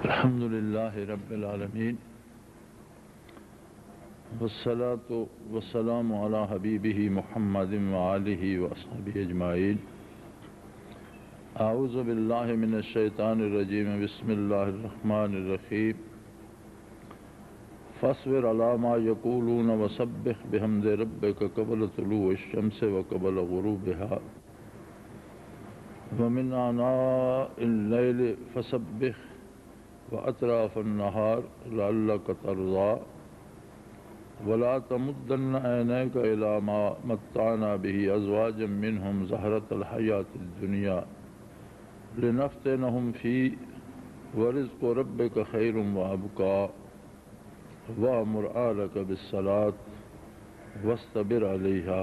الحمد للہ رب العالمین والصلاة والسلام علی حبیبہ محمد وآلہ وصحبہ اجمعین۔ اعوذ باللہ من الشیطان الرجیم، بسم اللہ الرحمن الرحیم۔ فاصبر علی ما یقولون وسبح بحمد ربک قبل طلوع الشمس وقبل غروبہا ومن آناء اللیل فسبح وأطراف النهار لعلك ترضى ولا تمدن عينيك إلى ما متعنا به أزواجا منهم زهرة الحياة الدنيا لنفتنهم فيه ورزق ربك خير وأبقى وأمر أهلك بالصلاة واصطبر عليها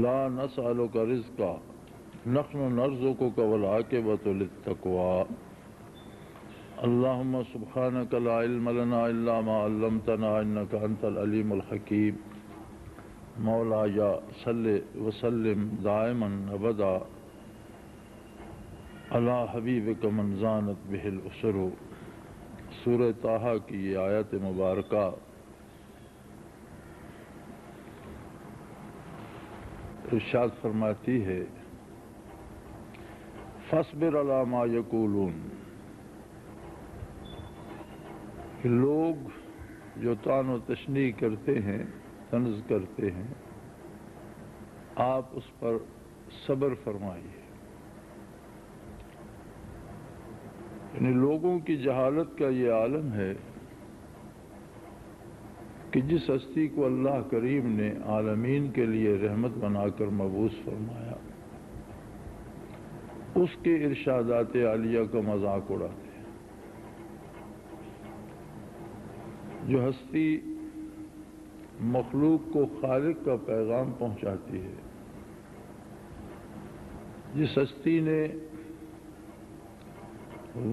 لا نسألك رزقا نحن نرزقك والعاقبة للتقوى۔ اللہم سبحانک لا علم لنا الا ما علمتنا انک انت العلیم الحکیم۔ مولایا صلی وسلم دائما ابدا علی حبیبک من زانت بہ الاسر۔ سورہ طٰہٰ کی یہ آیت مبارکہ ارشاد فرماتی ہے فاصبر علی ما یقولون، کہ لوگ جو طعن و تشنیع کرتے ہیں، طنز کرتے ہیں، آپ اس پر صبر فرمائیے۔ یعنی لوگوں کی جہالت کا یہ عالم ہے کہ جس ہستی کو اللہ کریم نے عالمین کے لیے رحمت بنا کر مبعوث فرمایا، اس کے ارشادات عالیہ کا مذاق اڑاتے ہیں۔ جو ہستی مخلوق کو خالق کا پیغام پہنچاتی ہے، جس ہستی نے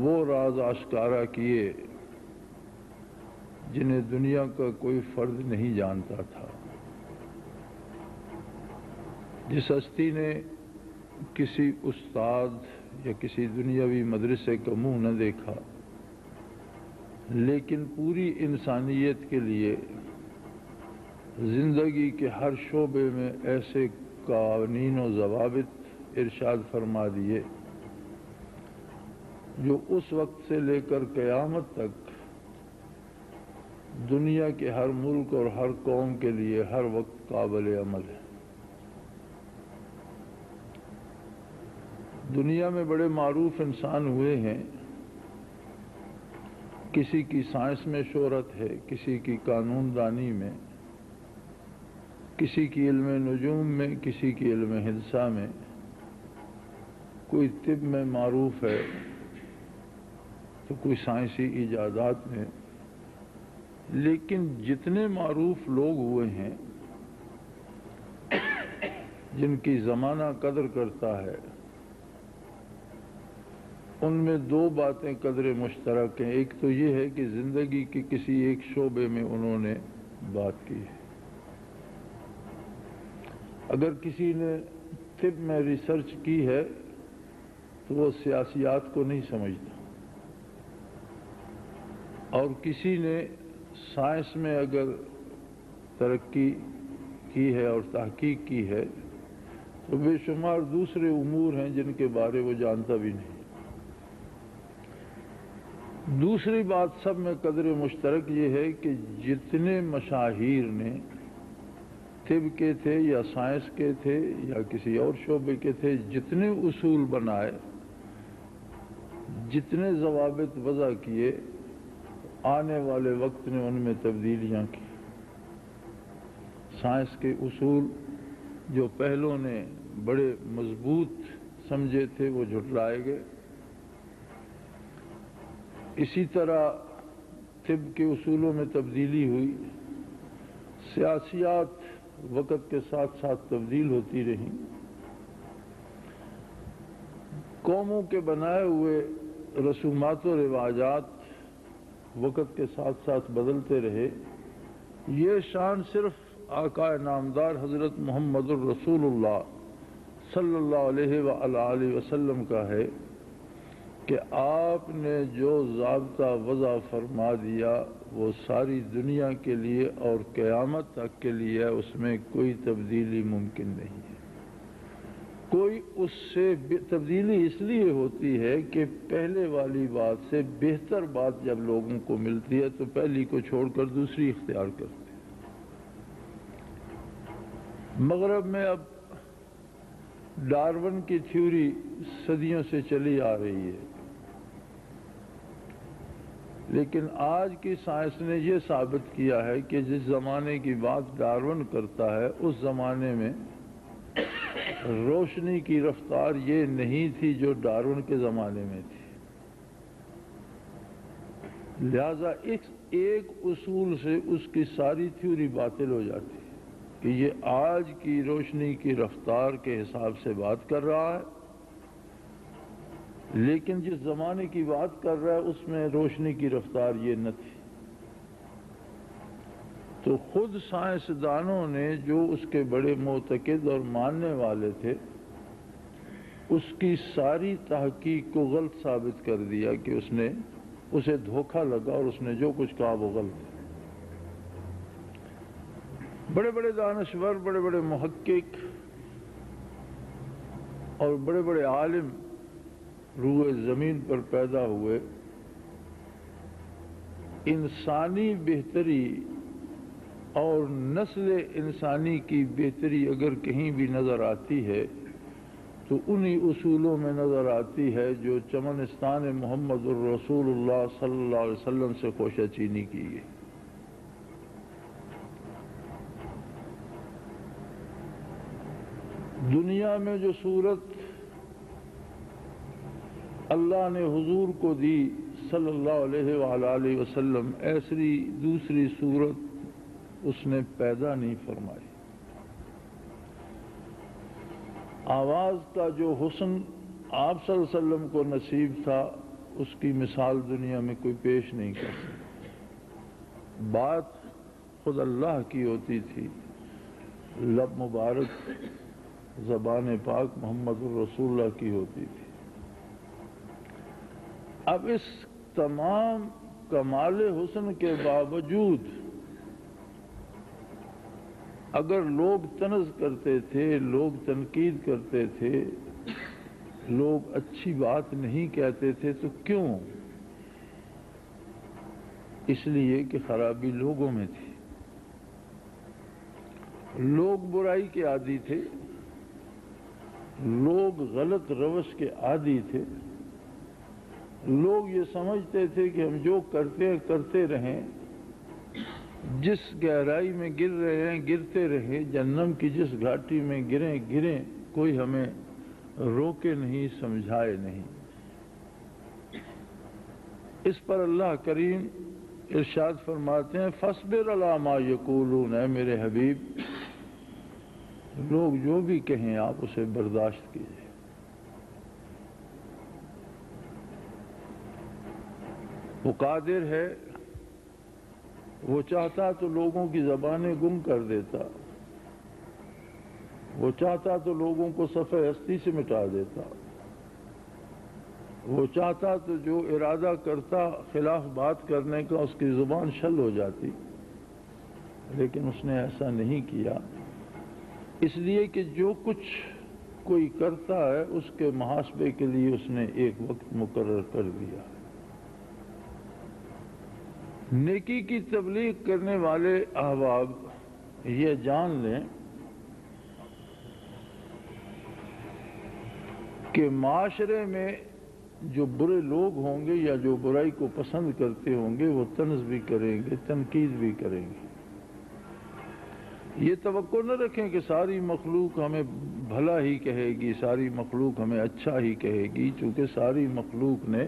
وہ راز آشکارا کیے جنہیں دنیا کا کوئی فرد نہیں جانتا تھا، جس ہستی نے کسی استاد یا کسی دنیاوی مدرسے کا منہ نہ دیکھا، لیکن پوری انسانیت کے لیے زندگی کے ہر شعبے میں ایسے قوانین و ضوابط ارشاد فرما دیے جو اس وقت سے لے کر قیامت تک دنیا کے ہر ملک اور ہر قوم کے لیے ہر وقت قابل عمل ہے۔ دنیا میں بڑے معروف انسان ہوئے ہیں، کسی کی سائنس میں شہرت ہے، کسی کی قانون دانی میں، کسی کی علم نجوم میں، کسی کی علم ہندسہ میں، کوئی طب میں معروف ہے تو کوئی سائنسی ایجادات میں۔ لیکن جتنے معروف لوگ ہوئے ہیں جن کی زمانہ قدر کرتا ہے، ان میں دو باتیں قدر مشترک ہیں۔ ایک تو یہ ہے کہ زندگی کے کسی ایک شعبے میں انہوں نے بات کی ہے۔ اگر کسی نے طب میں ریسرچ کی ہے تو وہ سیاسیات کو نہیں سمجھتا، اور کسی نے سائنس میں اگر ترقی کی ہے اور تحقیق کی ہے تو بے شمار دوسرے امور ہیں جن کے بارے وہ جانتا بھی نہیں۔ دوسری بات سب میں قدر مشترک یہ ہے کہ جتنے مشاہیر نے طب کے تھے یا سائنس کے تھے یا کسی اور شعبے کے تھے، جتنے اصول بنائے، جتنے ضوابط وضع کیے، آنے والے وقت نے ان میں تبدیلیاں کی۔ سائنس کے اصول جو پہلوں نے بڑے مضبوط سمجھے تھے وہ جھٹلائے گئے۔ اسی طرح طب کے اصولوں میں تبدیلی ہوئی، سیاسیات وقت کے ساتھ ساتھ تبدیل ہوتی رہیں، قوموں کے بنائے ہوئے رسومات و رواجات وقت کے ساتھ ساتھ بدلتے رہے۔ یہ شان صرف آقا نامدار حضرت محمد الرسول اللہ صلی اللہ علیہ وآلہ وسلم کا ہے کہ آپ نے جو ضابطہ وضع فرما دیا وہ ساری دنیا کے لیے اور قیامت تک کے لیے، اس میں کوئی تبدیلی ممکن نہیں ہے۔ کوئی اس سے تبدیلی اس لیے ہوتی ہے کہ پہلے والی بات سے بہتر بات جب لوگوں کو ملتی ہے تو پہلی کو چھوڑ کر دوسری اختیار کرتے ہیں۔ مغرب میں اب ڈارون کی تھیوری صدیوں سے چلی آ رہی ہے، لیکن آج کی سائنس نے یہ ثابت کیا ہے کہ جس زمانے کی بات ڈارون کرتا ہے اس زمانے میں روشنی کی رفتار یہ نہیں تھی جو ڈارون کے زمانے میں تھی۔ لہذا ایک اصول سے اس کی ساری تھیوری باطل ہو جاتی ہے کہ یہ آج کی روشنی کی رفتار کے حساب سے بات کر رہا ہے، لیکن جس زمانے کی بات کر رہا ہے اس میں روشنی کی رفتار یہ نہ تھی۔ تو خود سائنسدانوں نے جو اس کے بڑے معتقد اور ماننے والے تھے اس کی ساری تحقیق کو غلط ثابت کر دیا کہ اسے دھوکہ لگا اور اس نے جو کچھ کہا وہ غلط ہے۔ بڑے بڑے دانشور، بڑے بڑے محقق اور بڑے بڑے عالم روئے زمین پر پیدا ہوئے، انسانی بہتری اور نسل انسانی کی بہتری اگر کہیں بھی نظر آتی ہے تو انہی اصولوں میں نظر آتی ہے جو چمنستان محمد الرسول اللہ صلی اللہ علیہ وسلم سے خوشہ چینی کی گئی۔ دنیا میں جو صورت اللہ نے حضور کو دی صلی اللہ علیہ وآلہ وسلم، ایسی دوسری صورت اس نے پیدا نہیں فرمائی۔ آواز کا جو حسن آپ صلی اللہ علیہ وسلم کو نصیب تھا اس کی مثال دنیا میں کوئی پیش نہیں کر سکتا۔ بات خود اللہ کی ہوتی تھی، لب مبارک زبان پاک محمد الرسول اللہ کی ہوتی تھی۔ اب اس تمام کمال حسن کے باوجود اگر لوگ طنز کرتے تھے، لوگ تنقید کرتے تھے، لوگ اچھی بات نہیں کہتے تھے تو کیوں؟ اس لیے کہ خرابی لوگوں میں تھی۔ لوگ برائی کے عادی تھے، لوگ غلط روش کے عادی تھے، لوگ یہ سمجھتے تھے کہ ہم جو کرتے ہیں کرتے رہیں، جس گہرائی میں گر رہے ہیں گرتے رہیں، جہنم کی جس گھاٹی میں گریں، کوئی ہمیں روکے نہیں، سمجھائے نہیں۔ اس پر اللہ کریم ارشاد فرماتے ہیں فَاصْبِرْ عَلَىٰ مَا يَقُولُونَ، اے میرے حبیب لوگ جو بھی کہیں آپ اسے برداشت کیجیے۔ وہ قادر ہے، وہ چاہتا تو لوگوں کی زبانیں گم کر دیتا، وہ چاہتا تو لوگوں کو صفحہ ہستی سے مٹا دیتا، وہ چاہتا تو جو ارادہ کرتا خلاف بات کرنے کا اس کی زبان شل ہو جاتی، لیکن اس نے ایسا نہیں کیا، اس لیے کہ جو کچھ کوئی کرتا ہے اس کے محاسبے کے لیے اس نے ایک وقت مقرر کر دیا۔ نیکی کی تبلیغ کرنے والے احباب یہ جان لیں کہ معاشرے میں جو برے لوگ ہوں گے یا جو برائی کو پسند کرتے ہوں گے وہ طنز بھی کریں گے، تنقید بھی کریں گے۔ یہ توقع نہ رکھیں کہ ساری مخلوق ہمیں بھلا ہی کہے گی، ساری مخلوق ہمیں اچھا ہی کہے گی، چونکہ ساری مخلوق نے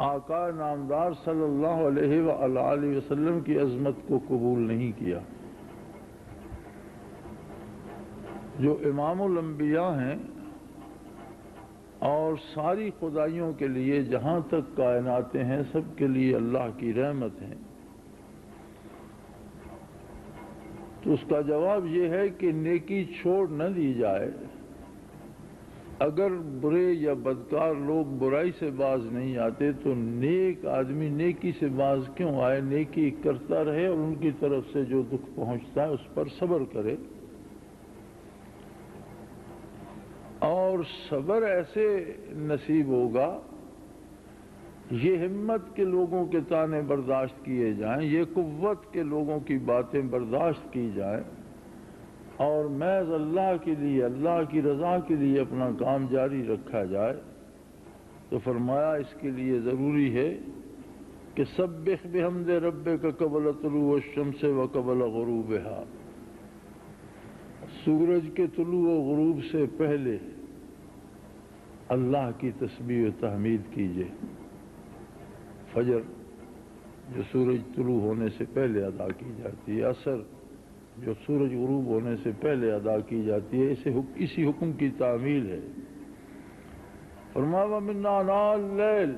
آقا نامدار صلی اللہ علیہ وآلہ وسلم کی عظمت کو قبول نہیں کیا۔ جو امام الانبیاء ہیں اور ساری خدائیوں کے لیے جہاں تک کائناتیں ہیں سب کے لیے اللہ کی رحمت ہیں، تو اس کا جواب یہ ہے کہ نیکی چھوڑ نہ دی جائے، اگر برے یا بدکار لوگ برائی سے باز نہیں آتے تو نیک آدمی نیکی سے باز کیوں آئے؟ نیکی کرتا رہے اور ان کی طرف سے جو دکھ پہنچتا ہے اس پر صبر کرے، اور صبر ایسے نصیب ہوگا، یہ ہمت کے لوگوں کے تانے برداشت کیے جائیں، یہ قوت کے لوگوں کی باتیں برداشت کی جائیں، اور محض اللہ کے لیے، اللہ کی رضا کے لیے اپنا کام جاری رکھا جائے، تو فرمایا اس کے لیے ضروری ہے کہ سبح بحمد ربک قبل طلوع الشمس و قبل غروبہا، سورج کے طلوع و غروب سے پہلے اللہ کی تسبیح و تحمید کیجیے۔ فجر جو سورج طلوع ہونے سے پہلے ادا کی جاتی ہے، عصر جو سورج غروب ہونے سے پہلے ادا کی جاتی ہے، اسی حکم کی تعمیل ہے۔ فرمایا وَمِنْ آنَاءِ اللَّيْلِ،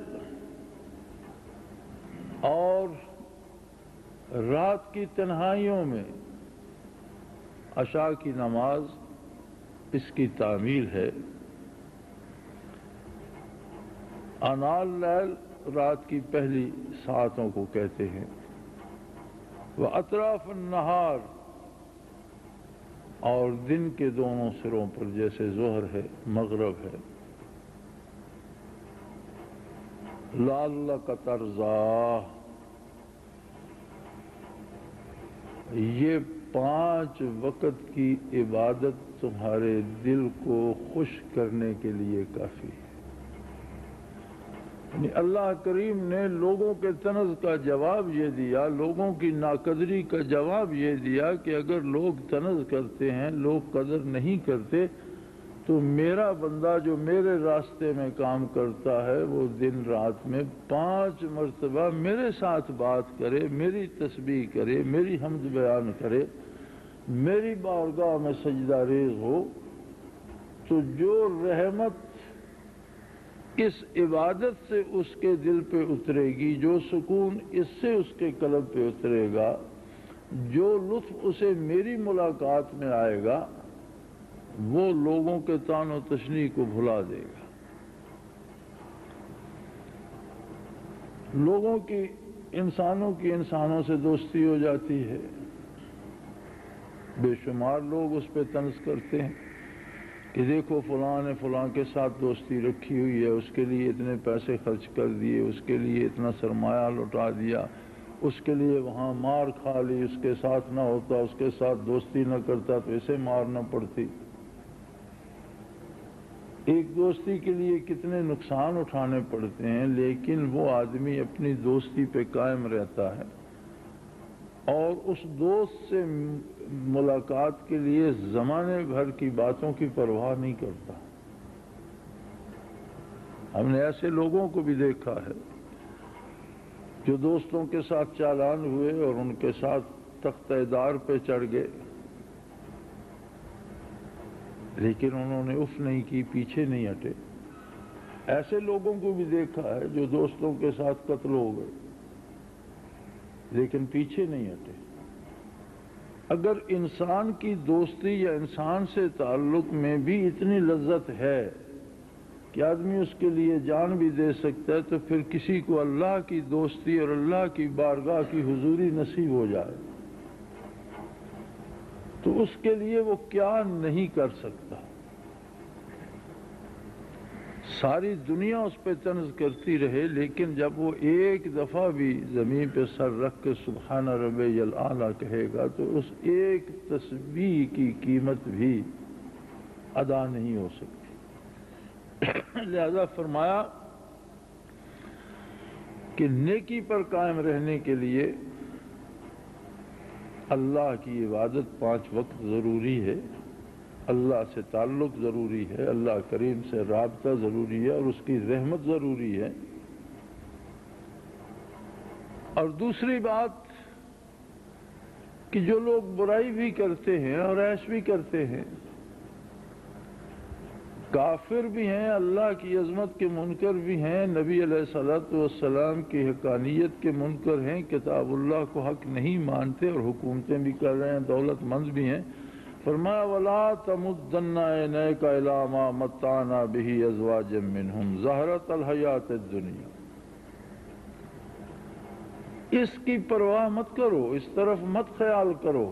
اور رات کی تنہائیوں میں عشاء کی نماز اس کی تعمیل ہے۔ آناء اللیل رات کی پہلی ساعتوں کو کہتے ہیں، وَأَطْرَافَ النَّهَارِ، اور دن کے دونوں سروں پر، جیسے ظہر ہے، مغرب ہے۔ لَعَلَّكَ تَرْضَىٰ، یہ 5 وقت کی عبادت تمہارے دل کو خوش کرنے کے لیے کافی ہے۔ یعنی اللہ کریم نے لوگوں کے طنز کا جواب یہ دیا، لوگوں کی ناقدری کا جواب یہ دیا کہ اگر لوگ طنز کرتے ہیں، لوگ قدر نہیں کرتے، تو میرا بندہ جو میرے راستے میں کام کرتا ہے وہ دن رات میں 5 مرتبہ میرے ساتھ بات کرے، میری تسبیح کرے، میری حمد بیان کرے، میری بارگاہ میں سجدہ ریز ہو، تو جو رحمت اس عبادت سے اس کے دل پہ اترے گی، جو سکون اس سے اس کے قلب پہ اترے گا، جو لطف اسے میری ملاقات میں آئے گا، وہ لوگوں کے طعن و تشنیع کو بھلا دے گا۔ لوگوں کی، انسانوں سے دوستی ہو جاتی ہے، بے شمار لوگ اس پہ طنز کرتے ہیں کہ دیکھو فلاں نے فلاں کے ساتھ دوستی رکھی ہوئی ہے، اس کے لیے اتنے پیسے خرچ کر دیے، اس کے لیے اتنا سرمایہ لٹا دیا، اس کے لیے وہاں مار کھا لی، اس کے ساتھ نہ ہوتا، اس کے ساتھ دوستی نہ کرتا تو اسے مار نہ پڑتی۔ ایک دوستی کے لیے کتنے نقصان اٹھانے پڑتے ہیں، لیکن وہ آدمی اپنی دوستی پہ قائم رہتا ہے اور اس دوست سے ملاقات کے لیے زمانے بھر کی باتوں کی پرواہ نہیں کرتا۔ ہم نے ایسے لوگوں کو بھی دیکھا ہے جو دوستوں کے ساتھ چالان ہوئے اور ان کے ساتھ تختہ دار پہ چڑھ گئے، لیکن انہوں نے اف نہیں کی، پیچھے نہیں ہٹے۔ ایسے لوگوں کو بھی دیکھا ہے جو دوستوں کے ساتھ قتل ہو گئے لیکن پیچھے نہیں ہٹے۔ اگر انسان کی دوستی یا انسان سے تعلق میں بھی اتنی لذت ہے کہ آدمی اس کے لیے جان بھی دے سکتا ہے، تو پھر کسی کو اللہ کی دوستی اور اللہ کی بارگاہ کی حضوری نصیب ہو جائے تو اس کے لیے وہ کیا نہیں کر سکتا۔ ساری دنیا اس پہ طنز کرتی رہے، لیکن جب وہ ایک دفعہ بھی زمین پہ سر رکھ کے سبحان ربی الاعلیٰ کہے گا تو اس ایک تسبیح کی قیمت بھی ادا نہیں ہو سکتی۔ لہذا فرمایا کہ نیکی پر قائم رہنے کے لیے اللہ کی عبادت 5 وقت ضروری ہے، اللہ سے تعلق ضروری ہے، اللہ کریم سے رابطہ ضروری ہے، اور اس کی رحمت ضروری ہے۔ اور دوسری بات کہ جو لوگ برائی بھی کرتے ہیں اور عیش بھی کرتے ہیں، کافر بھی ہیں، اللہ کی عظمت کے منکر بھی ہیں، نبی علیہ الصلوۃ والسلام کی حقانیت کے منکر ہیں، کتاب اللہ کو حق نہیں مانتے اور حکومتیں بھی کر رہے ہیں، دولت مند بھی ہیں، فرمایا ولا تمدن عینیک الی ما متعنا بہ ازواجا منہم زہرۃ الحیات الدنیا، اس کی پرواہ مت کرو، اس طرف مت خیال کرو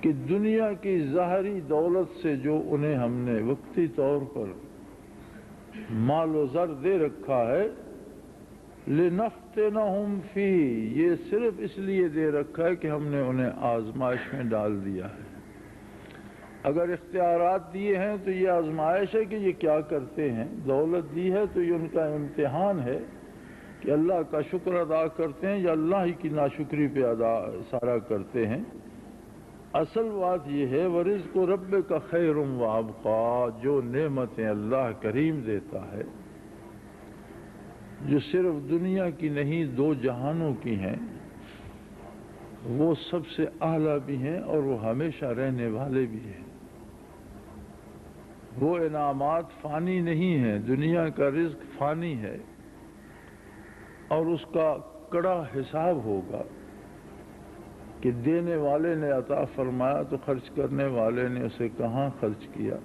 کہ دنیا کی ظاہری دولت سے جو انہیں ہم نے وقتی طور پر مال و زر دے رکھا ہے، لنفتنہم فی، یہ صرف اس لیے دے رکھا ہے کہ ہم نے انہیں آزمائش میں ڈال دیا ہے۔ اگر اختیارات دیے ہیں تو یہ آزمائش ہے کہ یہ کیا کرتے ہیں، دولت دی ہے تو یہ ان کا امتحان ہے کہ اللہ کا شکر ادا کرتے ہیں یا اللہ ہی کی ناشکری پہ سارا کرتے ہیں۔ اصل بات یہ ہے وَرِزْقُ رَبِّكَ خَيْرٌ وَأَبْقَىٰ، جو نعمتیں اللہ کریم دیتا ہے جو صرف دنیا کی نہیں دو جہانوں کی ہیں، وہ سب سے اعلیٰ بھی ہیں اور وہ ہمیشہ رہنے والے بھی ہیں۔ وہ انعامات فانی نہیں ہیں، دنیا کا رزق فانی ہے اور اس کا کڑا حساب ہوگا کہ دینے والے نے عطا فرمایا تو خرچ کرنے والے نے اسے کہاں خرچ کیا،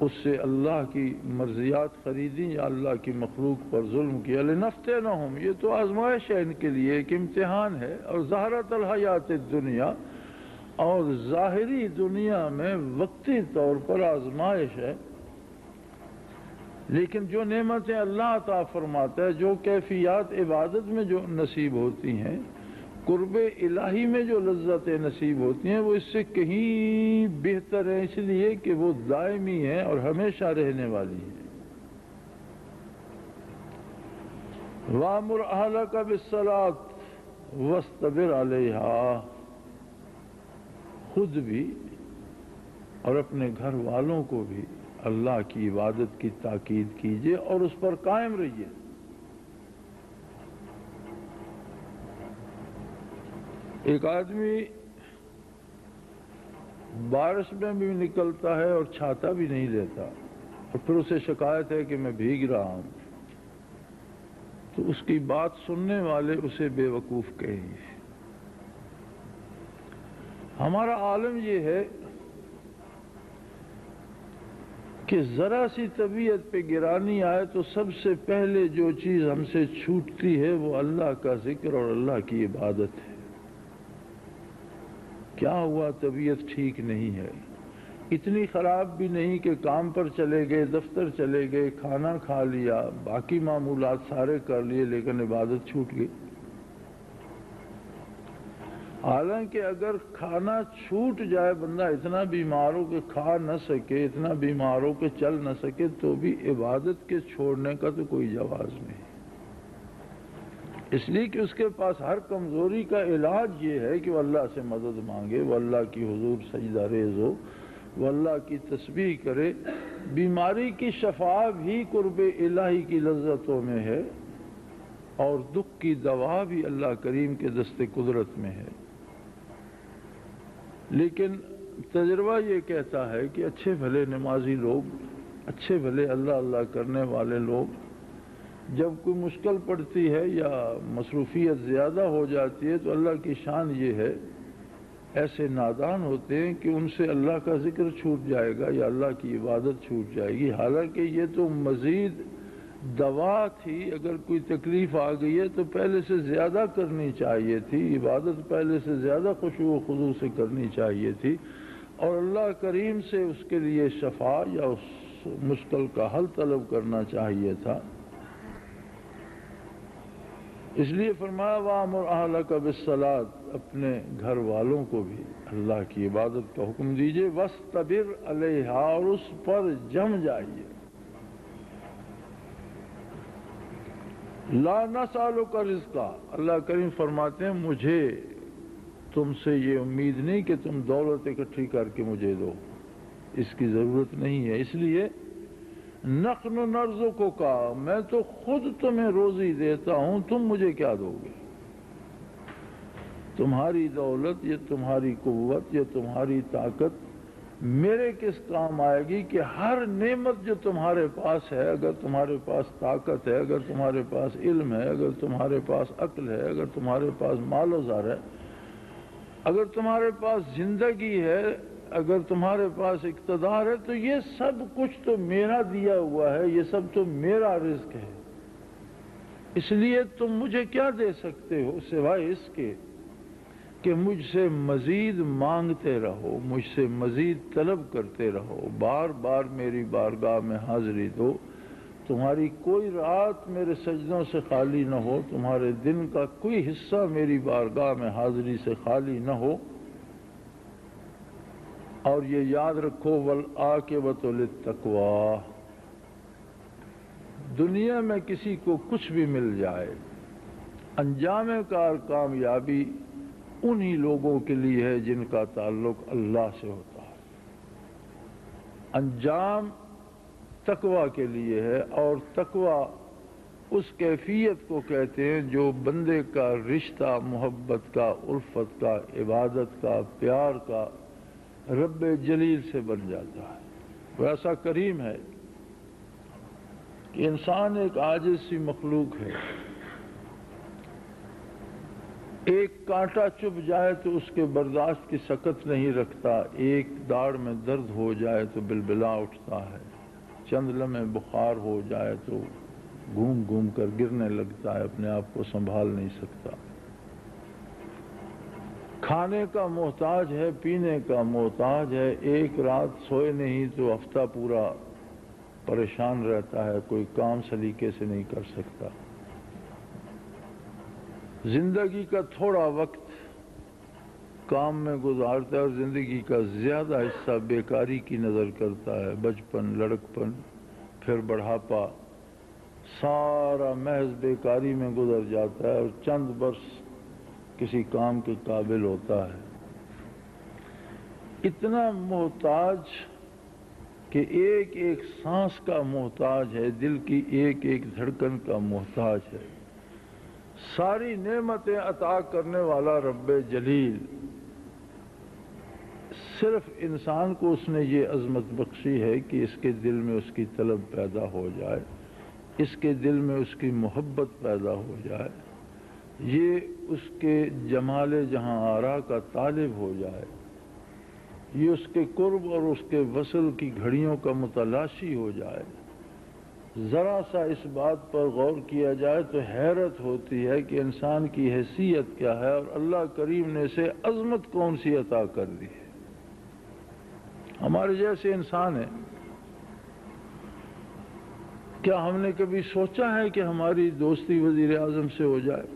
اس سے اللہ کی مرضیات خریدی یا اللہ کی مخلوق پر ظلم کیا۔ لنفتنہم، یہ تو آزمائش ہے ان کے لیے، ایک امتحان ہے، اور زہرۃ الحیات الدنیا، اور ظاہری دنیا میں وقتی طور پر آزمائش ہے، لیکن جو نعمتیں اللہ عطا فرماتا ہے، جو کیفیات عبادت میں جو نصیب ہوتی ہیں، قرب الہی میں جو لذتیں نصیب ہوتی ہیں، وہ اس سے کہیں بہتر ہیں، اس لیے کہ وہ دائمی ہیں اور ہمیشہ رہنے والی ہیں۔ وَأْمُرْ أَهْلَكَ بِالصَّلَاةِ وَاسْتَبِرْ عَلَيْهَا، خود بھی اور اپنے گھر والوں کو بھی اللہ کی عبادت کی تاکید کیجیے اور اس پر قائم رہیے۔ ایک آدمی بارش میں بھی نکلتا ہے اور چھاتا بھی نہیں لیتا، اور پھر اسے شکایت ہے کہ میں بھیگ رہا ہوں، تو اس کی بات سننے والے اسے بے وقوف کہیں گے۔ ہمارا عالم یہ ہے کہ ذرا سی طبیعت پہ گرانی آئے تو سب سے پہلے جو چیز ہم سے چھوٹتی ہے وہ اللہ کا ذکر اور اللہ کی عبادت ہے۔ کیا ہوا؟ طبیعت ٹھیک نہیں ہے، اتنی خراب بھی نہیں کہ کام پر چلے گئے، دفتر چلے گئے، کھانا کھا لیا، باقی معمولات سارے کر لیے، لیکن عبادت چھوٹ گئی۔ حالانکہ اگر کھانا چھوٹ جائے، بندہ اتنا بیمار ہو کہ کھا نہ سکے، اتنا بیمار ہو کہ چل نہ سکے، تو بھی عبادت کے چھوڑنے کا تو کوئی جواز نہیں، اس لیے کہ اس کے پاس ہر کمزوری کا علاج یہ ہے کہ وہ اللہ سے مدد مانگے، وہ اللہ کی حضور سجدہ ریز ہو، وہ اللہ کی تسبیح کرے۔ بیماری کی شفا بھی قرب الہی کی لذتوں میں ہے، اور دکھ کی دوا بھی اللہ کریم کے دست قدرت میں ہے۔ لیکن تجربہ یہ کہتا ہے کہ اچھے بھلے نمازی لوگ، اچھے بھلے اللہ اللہ کرنے والے لوگ، جب کوئی مشکل پڑتی ہے یا مصروفیت زیادہ ہو جاتی ہے تو اللہ کی شان یہ ہے، ایسے نادان ہوتے ہیں کہ ان سے اللہ کا ذکر چھوٹ جائے گا یا اللہ کی عبادت چھوٹ جائے گی، حالانکہ یہ تو مزید دوا تھی۔ اگر کوئی تکلیف آ گئی ہے تو پہلے سے زیادہ کرنی چاہیے تھی، عبادت پہلے سے زیادہ خشوع و خضوع سے کرنی چاہیے تھی، اور اللہ کریم سے اس کے لیے شفا یا اس مشکل کا حل طلب کرنا چاہیے تھا۔ اس لیے فرمایا وَأَمُرْ أَهْلَكَ بِالصَّلَاةِ، اپنے گھر والوں کو بھی اللہ کی عبادت کا حکم دیجئے، وَاسْتَبِرْ عَلَيْهَا، اور اس پر جم جائیے۔ لَا نَسْأَلُكَ رِزْقًا، اللہ کریم فرماتے ہیں مجھے تم سے یہ امید نہیں کہ تم دولت اکٹھی کر کے مجھے دو، اس کی ضرورت نہیں ہے، اس لیے نحن نرزقک، میں تو خود تمہیں روزی دیتا ہوں، تم مجھے کیا دو گے؟ تمہاری دولت یا تمہاری قوت یا تمہاری طاقت میرے کس کام آئے گی کہ ہر نعمت جو تمہارے پاس ہے، اگر تمہارے پاس طاقت ہے، اگر تمہارے پاس علم ہے، اگر تمہارے پاس عقل ہے، اگر تمہارے پاس مال و زر ہے، اگر تمہارے پاس زندگی ہے، اگر تمہارے پاس اقتدار ہے، تو یہ سب کچھ تو میرا دیا ہوا ہے، یہ سب تو میرا رزق ہے، اس لیے تم مجھے کیا دے سکتے ہو سوائے اس کے کہ مجھ سے مزید مانگتے رہو، مجھ سے مزید طلب کرتے رہو، بار بار میری بارگاہ میں حاضری دو، تمہاری کوئی رات میرے سجدوں سے خالی نہ ہو، تمہارے دن کا کوئی حصہ میری بارگاہ میں حاضری سے خالی نہ ہو، اور یہ یاد رکھو والعاقبۃ للتقویٰ، دنیا میں کسی کو کچھ بھی مل جائے، انجام کار کامیابی انہی لوگوں کے لیے ہے جن کا تعلق اللہ سے ہوتا ہے، انجام تقویٰ کے لیے ہے، اور تقویٰ اس کیفیت کو کہتے ہیں جو بندے کا رشتہ محبت کا، الفت کا، عبادت کا، پیار کا رب جلیل سے بن جاتا ہے۔ وہ ایسا کریم ہے کہ انسان ایک عاجز سی مخلوق ہے، ایک کانٹا چبھ جائے تو اس کے برداشت کی سکت نہیں رکھتا، ایک داڑھ میں درد ہو جائے تو بلبلا اٹھتا ہے، چند لمحے بخار ہو جائے تو گھوم گھوم کر گرنے لگتا ہے، اپنے آپ کو سنبھال نہیں سکتا، کھانے کا محتاج ہے، پینے کا محتاج ہے، ایک رات سوئے نہیں تو ہفتہ پورا پریشان رہتا ہے، کوئی کام سلیقے سے نہیں کر سکتا، زندگی کا تھوڑا وقت کام میں گزارتا ہے اور زندگی کا زیادہ حصہ بیکاری کی نظر کرتا ہے، بچپن، لڑکپن، پھر بڑھاپا، سارا محض بیکاری میں گزر جاتا ہے اور چند برس کسی کام کے قابل ہوتا ہے، اتنا محتاج کہ ایک ایک سانس کا محتاج ہے، دل کی ایک ایک دھڑکن کا محتاج ہے، ساری نعمتیں عطا کرنے والا رب جلیل، صرف انسان کو اس نے یہ عظمت بخشی ہے کہ اس کے دل میں اس کی طلب پیدا ہو جائے، اس کے دل میں اس کی محبت پیدا ہو جائے، یہ اس کے جمال جہاں آرا کا طالب ہو جائے، یہ اس کے قرب اور اس کے وصل کی گھڑیوں کا متلاشی ہو جائے، ذرا سا اس بات پر غور کیا جائے تو حیرت ہوتی ہے کہ انسان کی حیثیت کیا ہے اور اللہ کریم نے اسے عظمت کون سی عطا کر دی ہے۔ ہمارے جیسے انسان ہیں، کیا ہم نے کبھی سوچا ہے کہ ہماری دوستی وزیر اعظم سے ہو جائے؟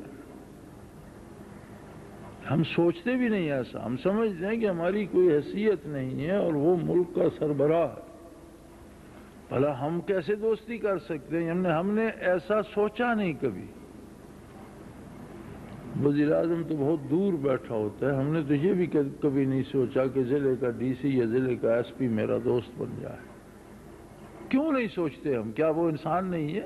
ہم سوچتے بھی نہیں ایسا، ہم سمجھتے ہیں کہ ہماری کوئی حیثیت نہیں ہے اور وہ ملک کا سربراہ ہے، بھلا ہم کیسے دوستی کر سکتے ہیں؟ ہم نے ایسا سوچا نہیں کبھی، وزیر اعظم تو بہت دور بیٹھا ہوتا ہے، ہم نے تو یہ بھی کبھی نہیں سوچا کہ ضلع کا ڈی سی یا ضلع کا ایس پی میرا دوست بن جائے۔ کیوں نہیں سوچتے ہم؟ کیا وہ انسان نہیں ہے؟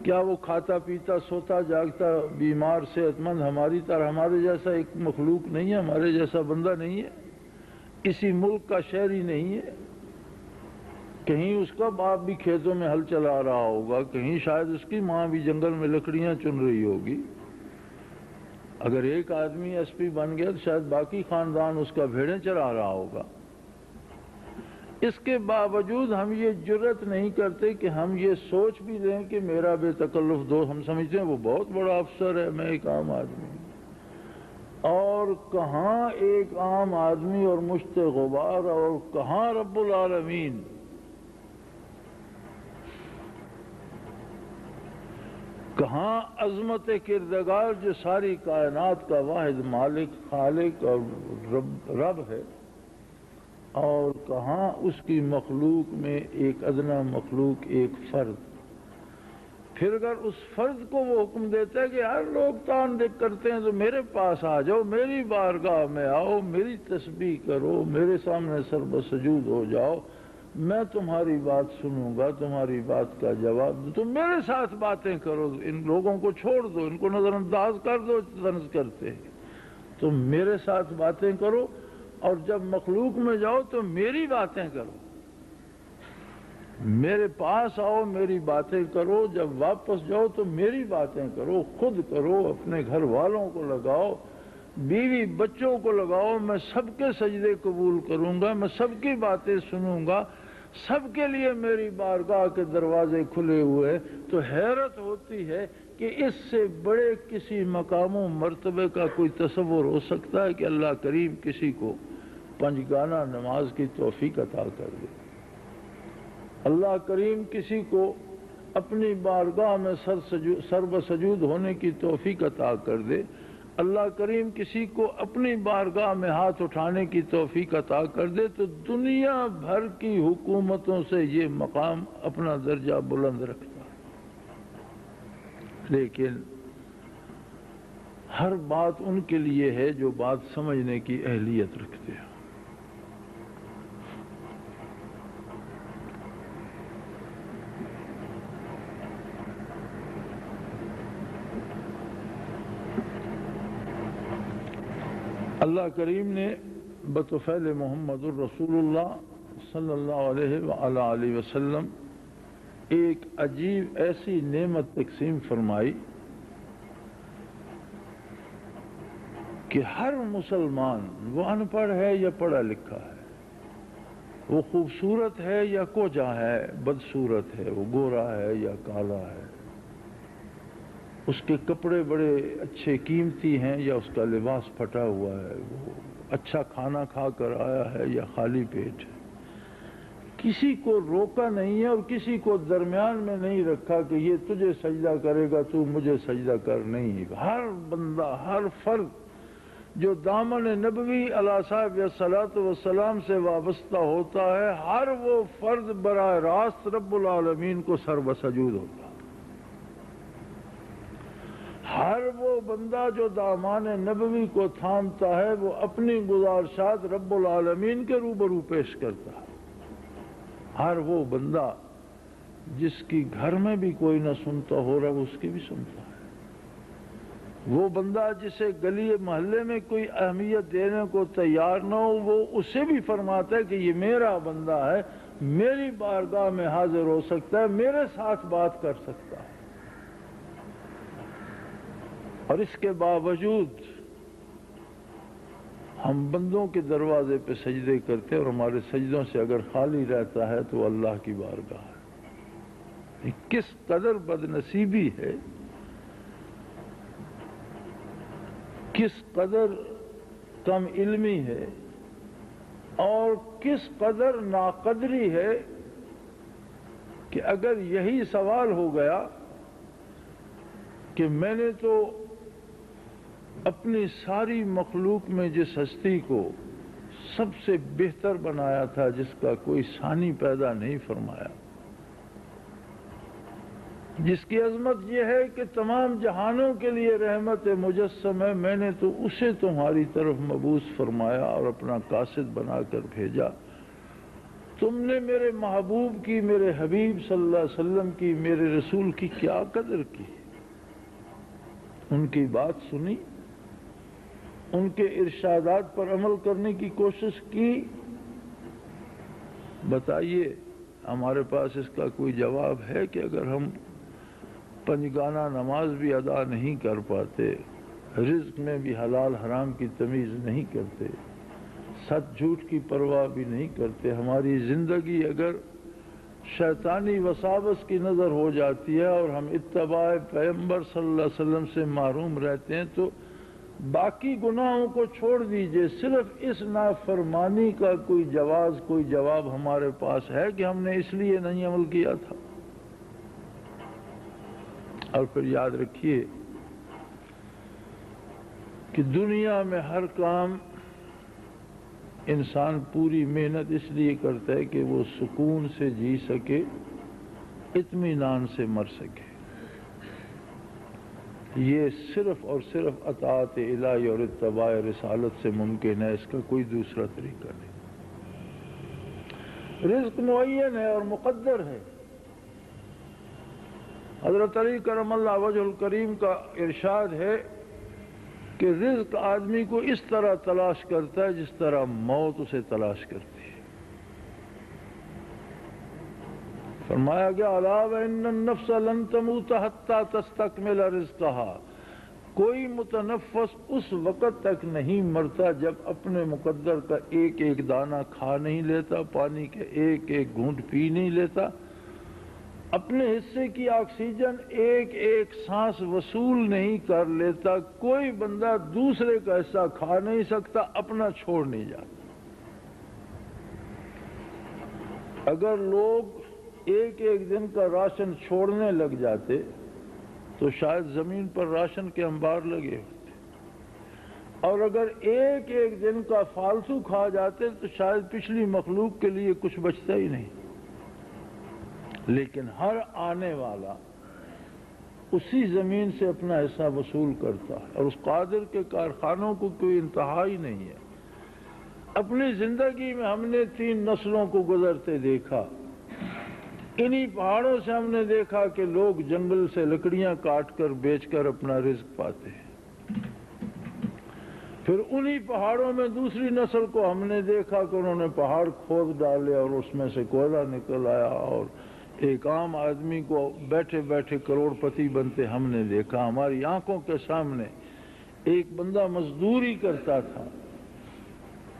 کیا وہ کھاتا پیتا سوتا جاگتا بیمار صحت مند ہماری طرح ہمارے جیسا ایک مخلوق نہیں ہے، ہمارے جیسا بندہ نہیں ہے، اسی ملک کا شہری نہیں ہے؟ کہیں اس کا باپ بھی کھیتوں میں ہل چلا رہا ہوگا، کہیں شاید اس کی ماں بھی جنگل میں لکڑیاں چن رہی ہوگی، اگر ایک آدمی ایس پی بن گیا تو شاید باقی خاندان اس کا بھیڑیں چرا رہا ہوگا، اس کے باوجود ہم یہ جرت نہیں کرتے کہ ہم یہ سوچ بھی لیں کہ میرا بے تکلف دوست، ہم سمجھتے ہیں وہ بہت بڑا افسر ہے، میں ایک عام آدمی ہوں، اور کہاں ایک عام آدمی اور مشت غبار، اور کہاں رب العالمین، کہاں عظمت کردگار جو ساری کائنات کا واحد مالک، خالق اور رب ہے، اور کہاں اس کی مخلوق میں ایک ادنا مخلوق، ایک فرد، پھر اگر اس فرد کو وہ حکم دیتا ہے کہ ہر لوگ تان دیکھ کرتے ہیں تو میرے پاس آ جاؤ، میری بارگاہ میں آؤ، میری تسبیح کرو، میرے سامنے سر بسجود ہو جاؤ، میں تمہاری بات سنوں گا، تمہاری بات کا جواب دوں، تم میرے ساتھ باتیں کرو، ان لوگوں کو چھوڑ دو، ان کو نظر انداز کر دو، طنز کرتے ہیں، تم میرے ساتھ باتیں کرو، اور جب مخلوق میں جاؤ تو میری باتیں کرو، میرے پاس آؤ، میری باتیں کرو، جب واپس جاؤ تو میری باتیں کرو، خود کرو، اپنے گھر والوں کو لگاؤ، بیوی بچوں کو لگاؤ، میں سب کے سجدے قبول کروں گا، میں سب کی باتیں سنوں گا، سب کے لیے میری بارگاہ کے دروازے کھلے ہوئے، تو حیرت ہوتی ہے کہ اس سے بڑے کسی مقام و مرتبے کا کوئی تصور ہو سکتا ہے کہ اللہ کریم کسی کو پنجگانہ نماز کی توفیق عطا کر دے؟ اللہ کریم کسی کو اپنی بارگاہ میں سر بسجود ہونے کی توفیق عطا کر دے، اللہ کریم کسی کو اپنی بارگاہ میں ہاتھ اٹھانے کی توفیق عطا کر دے، تو دنیا بھر کی حکومتوں سے یہ مقام اپنا درجہ بلند رکھتا ہے۔ لیکن ہر بات ان کے لیے ہے جو بات سمجھنے کی اہلیت رکھتے ہیں۔ اللہ کریم نے بطفیل محمد الرسول اللہ صلی اللہ علیہ وآلہ وسلم ایک عجیب ایسی نعمت تقسیم فرمائی کہ ہر مسلمان، وہ ان پڑھ ہے یا پڑھا لکھا ہے، وہ خوبصورت ہے یا کوجا ہے، بدصورت ہے، وہ گورا ہے یا کالا ہے، اس کے کپڑے بڑے اچھے قیمتی ہیں یا اس کا لباس پھٹا ہوا ہے، وہ اچھا کھانا کھا کر آیا ہے یا خالی پیٹ ہے، کسی کو روکا نہیں ہے اور کسی کو درمیان میں نہیں رکھا کہ یہ تجھے سجدہ کرے گا تو مجھے سجدہ کر، نہیں۔ ہر بندہ، ہر فرد جو دامن نبوی علیہ صاحب صلاۃ والسلام سے وابستہ ہوتا ہے، ہر وہ فرد براہ راست رب العالمین کو سر بسجود ہوتا ہے۔ ہر وہ بندہ جو دامان نبوی کو تھامتا ہے، وہ اپنی گزارشات رب العالمین کے روبرو پیش کرتا ہے۔ ہر وہ بندہ جس کی گھر میں بھی کوئی نہ سنتا ہو رہا، وہ اس کی بھی سنتا ہے۔ وہ بندہ جسے گلی محلے میں کوئی اہمیت دینے کو تیار نہ ہو، وہ اسے بھی فرماتا ہے کہ یہ میرا بندہ ہے، میری بارگاہ میں حاضر ہو سکتا ہے، میرے ساتھ بات کر سکتا ہے۔ اور اس کے باوجود ہم بندوں کے دروازے پہ سجدے کرتے ہیں، اور ہمارے سجدوں سے اگر خالی رہتا ہے تو اللہ کی بارگاہ ہے۔ کس قدر بدنصیبی ہے، کس قدر کم علمی ہے، اور کس قدر ناقدری ہے کہ اگر یہی سوال ہو گیا کہ میں نے تو اپنی ساری مخلوق میں جس ہستی کو سب سے بہتر بنایا تھا، جس کا کوئی ثانی پیدا نہیں فرمایا، جس کی عظمت یہ ہے کہ تمام جہانوں کے لیے رحمت مجسم ہے، میں نے تو اسے تمہاری طرف مبعوث فرمایا اور اپنا قاصد بنا کر بھیجا، تم نے میرے محبوب کی، میرے حبیب صلی اللہ علیہ وسلم کی، میرے رسول کی کیا قدر کی؟ ان کی بات سنی، ان کے ارشادات پر عمل کرنے کی کوشش کی؟ بتائیے ہمارے پاس اس کا کوئی جواب ہے کہ اگر ہم پنجگانہ نماز بھی ادا نہیں کر پاتے، رزق میں بھی حلال حرام کی تمیز نہیں کرتے، سچ جھوٹ کی پرواہ بھی نہیں کرتے، ہماری زندگی اگر شیطانی وساوس کی نظر ہو جاتی ہے اور ہم اتباع پیغمبر صلی اللہ علیہ وسلم سے محروم رہتے ہیں، تو باقی گناہوں کو چھوڑ دیجئے، صرف اس نافرمانی کا کوئی جواز، کوئی جواب ہمارے پاس ہے کہ ہم نے اس لیے نہیں عمل کیا تھا؟ اور پھر یاد رکھیے کہ دنیا میں ہر کام انسان پوری محنت اس لیے کرتا ہے کہ وہ سکون سے جی سکے، اطمینان سے مر سکے۔ یہ صرف اور صرف اطاعت الہی اور اتباع رسالت سے ممکن ہے، اس کا کوئی دوسرا طریقہ نہیں۔ رزق معین ہے اور مقدر ہے۔ حضرت علی کرم اللہ وجہ الکریم کا ارشاد ہے کہ رزق آدمی کو اس طرح تلاش کرتا ہے جس طرح موت اسے تلاش کرتی ہے۔ فرمایا گیا الا وان النفس لن تموت حتى تستكمل رزقها، کوئی متنفس اس وقت تک نہیں مرتا جب اپنے مقدر کا ایک ایک دانہ کھا نہیں لیتا، پانی کے ایک ایک گھونٹ پی نہیں لیتا، اپنے حصے کی آکسیجن ایک ایک سانس وصول نہیں کر لیتا۔ کوئی بندہ دوسرے کا حصہ کھا نہیں سکتا، اپنا چھوڑ نہیں جاتا۔ اگر لوگ ایک ایک دن کا راشن چھوڑنے لگ جاتے تو شاید زمین پر راشن کے انبار لگے ہوتے، اور اگر ایک ایک دن کا فالتو کھا جاتے تو شاید پچھلی مخلوق کے لیے کچھ بچتا ہی نہیں۔ لیکن ہر آنے والا اسی زمین سے اپنا حصہ وصول کرتا ہے، اور اس قادر کے کارخانوں کو کوئی انتہا ہی نہیں ہے۔ اپنی زندگی میں ہم نے 3 نسلوں کو گزرتے دیکھا۔ انہی پہاڑوں سے ہم نے دیکھا کہ لوگ جنگل سے لکڑیاں کاٹ کر بیچ کر اپنا رزق پاتے ہیں۔ پھر انہی پہاڑوں میں دوسری نسل کو ہم نے دیکھا کہ انہوں نے پہاڑ کھود ڈالے اور اس میں سے کوئلہ نکل آیا، اور ایک عام آدمی کو بیٹھے بیٹھے کروڑ پتی بنتے ہم نے دیکھا۔ ہماری آنکھوں کے سامنے ایک بندہ مزدوری کرتا تھا،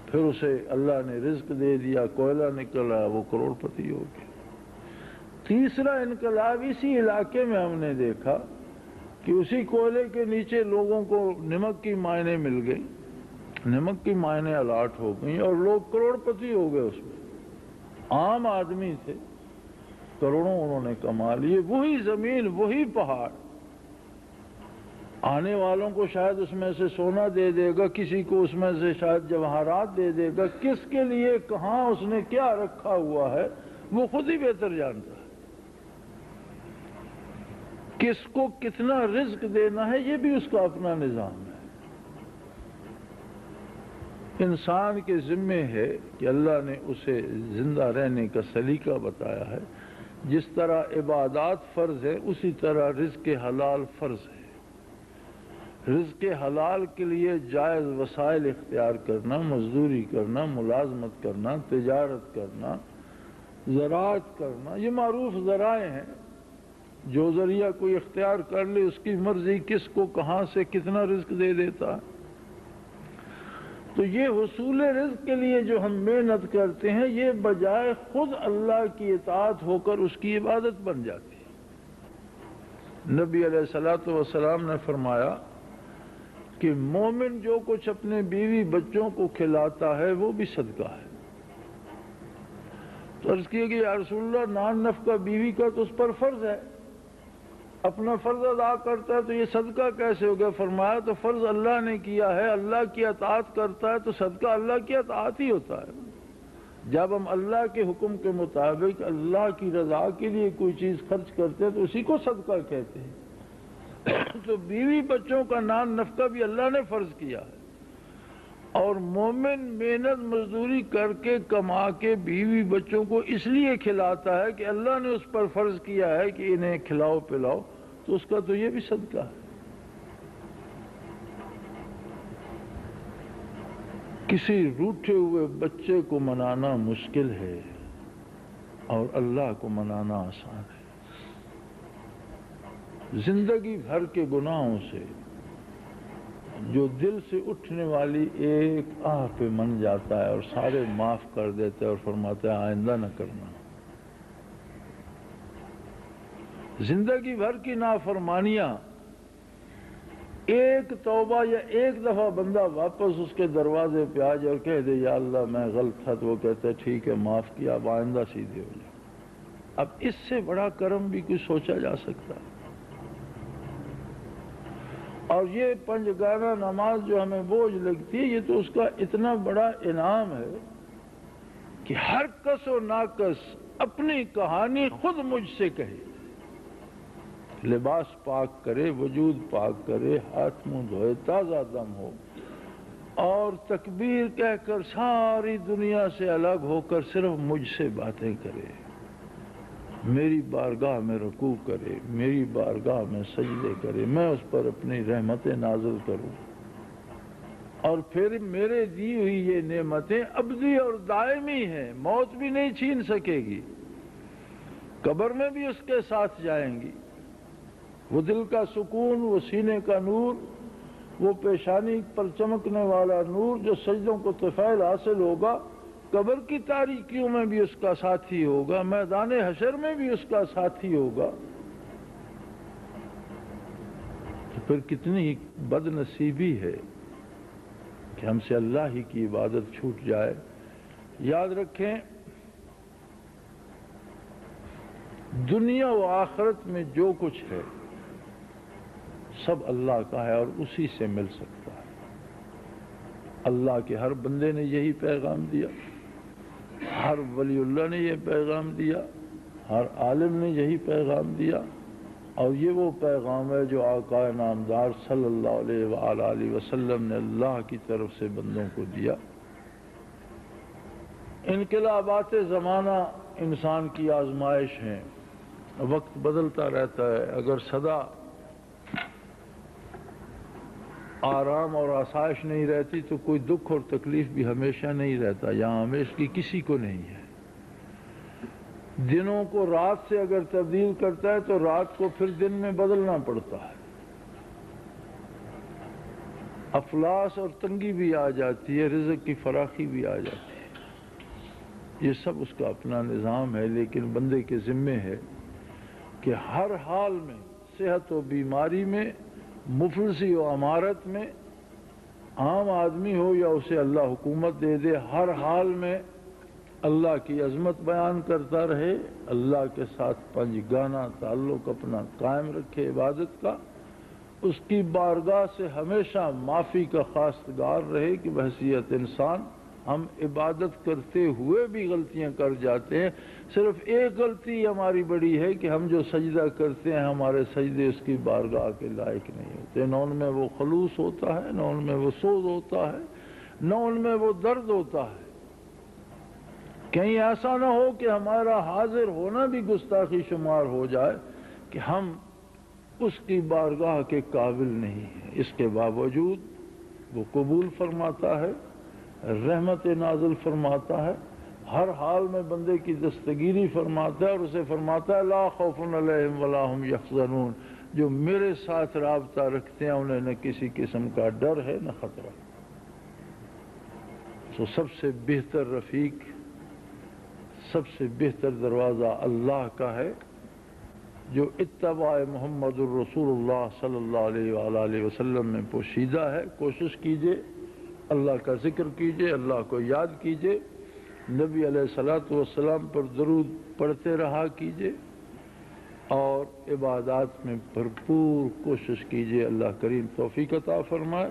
پھر اسے اللہ نے رزق دے دیا، کوئلہ نکل آیا، وہ کروڑ پتی ہو گیا۔ تیسرا انقلاب اسی علاقے میں ہم نے دیکھا کہ اسی کوئلے کے نیچے لوگوں کو نمک کی مائنیں مل گئی، نمک کی مائنیں الاٹ ہو گئیں، اور لوگ کروڑ پتی ہو گئے۔ اس میں عام آدمی تھے، کروڑوں انہوں نے کما لیے۔ وہی زمین، وہی پہاڑ آنے والوں کو شاید اس میں سے سونا دے دے گا، کسی کو اس میں سے شاید جواہرات دے دے گا، کس کے لیے کہاں اس نے کیا رکھا ہوا ہے وہ خود ہی بہتر جانتا ہے۔ کس کو کتنا رزق دینا ہے یہ بھی اس کا اپنا نظام ہے۔ انسان کے ذمے ہے کہ اللہ نے اسے زندہ رہنے کا سلیقہ بتایا ہے۔ جس طرح عبادات فرض ہے اسی طرح رزق حلال فرض ہے۔ رزق حلال کے لیے جائز وسائل اختیار کرنا، مزدوری کرنا، ملازمت کرنا، تجارت کرنا، زراعت کرنا، یہ معروف ذرائع ہیں۔ جو ذریعہ کوئی اختیار کر لے اس کی مرضی کس کو کہاں سے کتنا رزق دے دیتا ہے۔ تو یہ حصول رزق کے لیے جو ہم محنت کرتے ہیں یہ بجائے خود اللہ کی اطاعت ہو کر اس کی عبادت بن جاتی ہے۔ نبی علیہ الصلوۃ والسلام نے فرمایا کہ مومن جو کچھ اپنے بیوی بچوں کو کھلاتا ہے وہ بھی صدقہ ہے۔ تو عرض کیا کہ یا رسول اللہ نان نفقہ بیوی کا تو اس پر فرض ہے، اپنا فرض ادا کرتا ہے تو یہ صدقہ کیسے ہو گیا؟ فرمایا تو فرض اللہ نے کیا ہے، اللہ کی اطاعت کرتا ہے تو صدقہ اللہ کی اطاعت ہی ہوتا ہے۔ جب ہم اللہ کے حکم کے مطابق اللہ کی رضا کے لیے کوئی چیز خرچ کرتے ہیں تو اسی کو صدقہ کہتے ہیں۔ تو بیوی بچوں کا نان نفقہ بھی اللہ نے فرض کیا ہے، اور مومن محنت مزدوری کر کے کما کے بیوی بچوں کو اس لیے کھلاتا ہے کہ اللہ نے اس پر فرض کیا ہے کہ انہیں کھلاؤ پلاؤ، تو اس کا تو یہ بھی صدقہ ہے۔ کسی روٹھے ہوئے بچے کو منانا مشکل ہے اور اللہ کو منانا آسان ہے۔ زندگی بھر کے گناہوں سے جو دل سے اٹھنے والی ایک آہ پہ من جاتا ہے اور سارے معاف کر دیتا ہے اور فرماتا ہے آئندہ نہ کرنا۔ زندگی بھر کی نافرمانیاں ایک توبہ یا ایک دفعہ بندہ واپس اس کے دروازے پہ آ جائے اور کہہ دے یا اللہ میں غلط تھا، تو وہ کہتا ہے ٹھیک ہے معاف کیا، اب آئندہ سیدھے ہو جائے۔ اب اس سے بڑا کرم بھی کچھ سوچا جا سکتا ہے؟ اور یہ 5 گانہ نماز جو ہمیں بوجھ لگتی ہے یہ تو اس کا اتنا بڑا انعام ہے کہ ہر کس و ناکس اپنی کہانی خود مجھ سے کہے، لباس پاک کرے، وجود پاک کرے، ہاتھ منہ دھوئے، تازہ دم ہو، اور تکبیر کہہ کر ساری دنیا سے الگ ہو کر صرف مجھ سے باتیں کرے، میری بارگاہ میں رکوع کرے، میری بارگاہ میں سجدے کرے، میں اس پر اپنی رحمتیں نازل کروں، اور پھر میرے دی ہوئی یہ نعمتیں ابدی اور دائمی ہیں، موت بھی نہیں چھین سکے گی، قبر میں بھی اس کے ساتھ جائیں گی۔ وہ دل کا سکون، وہ سینے کا نور، وہ پیشانی پر چمکنے والا نور جو سجدوں کو طفیل حاصل ہوگا، قبر کی تاریکیوں میں بھی اس کا ساتھی ہوگا، میدان حشر میں بھی اس کا ساتھی ہوگا، تو پھر کتنی بد نصیبی ہے کہ ہم سے اللہ ہی کی عبادت چھوٹ جائے۔ یاد رکھیں، دنیا و آخرت میں جو کچھ ہے سب اللہ کا ہے اور اسی سے مل سکتا ہے۔ اللہ کے ہر بندے نے یہی پیغام دیا، ہر ولی اللہ نے یہ پیغام دیا، ہر عالم نے یہی پیغام دیا، اور یہ وہ پیغام ہے جو آقا نامدار صلی اللہ علیہ وآلہ وسلم نے اللہ کی طرف سے بندوں کو دیا۔ انقلابات زمانہ انسان کی آزمائش ہیں، وقت بدلتا رہتا ہے۔ اگر سدا آرام اور آسائش نہیں رہتی تو کوئی دکھ اور تکلیف بھی ہمیشہ نہیں رہتا، یہاں ہمیشہ کسی کو نہیں ہے۔ دنوں کو رات سے اگر تبدیل کرتا ہے تو رات کو پھر دن میں بدلنا پڑتا ہے۔ افلاس اور تنگی بھی آ جاتی ہے، رزق کی فراخی بھی آ جاتی ہے، یہ سب اس کا اپنا نظام ہے، لیکن بندے کے ذمے ہے کہ ہر حال میں، صحت و بیماری میں، مفلسی و امارت میں، عام آدمی ہو یا اسے اللہ حکومت دے دے، ہر حال میں اللہ کی عظمت بیان کرتا رہے، اللہ کے ساتھ پنجگانہ تعلق اپنا قائم رکھے عبادت کا، اس کی بارگاہ سے ہمیشہ معافی کا خواستگار رہے کہ بحیثیت انسان ہم عبادت کرتے ہوئے بھی غلطیاں کر جاتے ہیں، صرف ایک غلطی ہماری بڑی ہے کہ ہم جو سجدہ کرتے ہیں ہمارے سجدے اس کی بارگاہ کے لائق نہیں ہوتے، نہ ان میں وہ خلوص ہوتا ہے، نہ ان میں وہ سوز ہوتا ہے، نہ ان میں وہ درد ہوتا ہے۔ کہیں ایسا نہ ہو کہ ہمارا حاضر ہونا بھی گستاخی شمار ہو جائے کہ ہم اس کی بارگاہ کے قابل نہیں ہیں، اس کے باوجود وہ قبول فرماتا ہے، رحمت نازل فرماتا ہے، ہر حال میں بندے کی دستگیری فرماتا ہے، اور اسے فرماتا ہے لا خوف علیہم ولا هم یحزنون، جو میرے ساتھ رابطہ رکھتے ہیں انہیں نہ کسی قسم کا ڈر ہے نہ خطرہ۔ تو سب سے بہتر رفیق، سب سے بہتر دروازہ اللہ کا ہے، جو اتباع محمد الرسول اللہ صلی اللہ علیہ وآلہ وسلم میں پوشیدہ ہے۔ کوشش کیجئے، اللہ کا ذکر کیجئے، اللہ کو یاد کیجئے، نبی علیہ الصلوۃ والسلام پر درود پڑھتے رہا کیجئے، اور عبادات میں بھرپور کوشش کیجئے۔ اللہ کریم توفیق عطا فرمائے،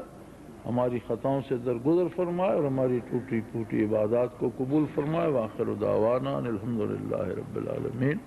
ہماری خطاؤں سے درگزر فرمائے، اور ہماری ٹوٹی پھوٹی عبادات کو قبول فرمائے۔ وآخر دعوانا الحمدللہ رب العالمین۔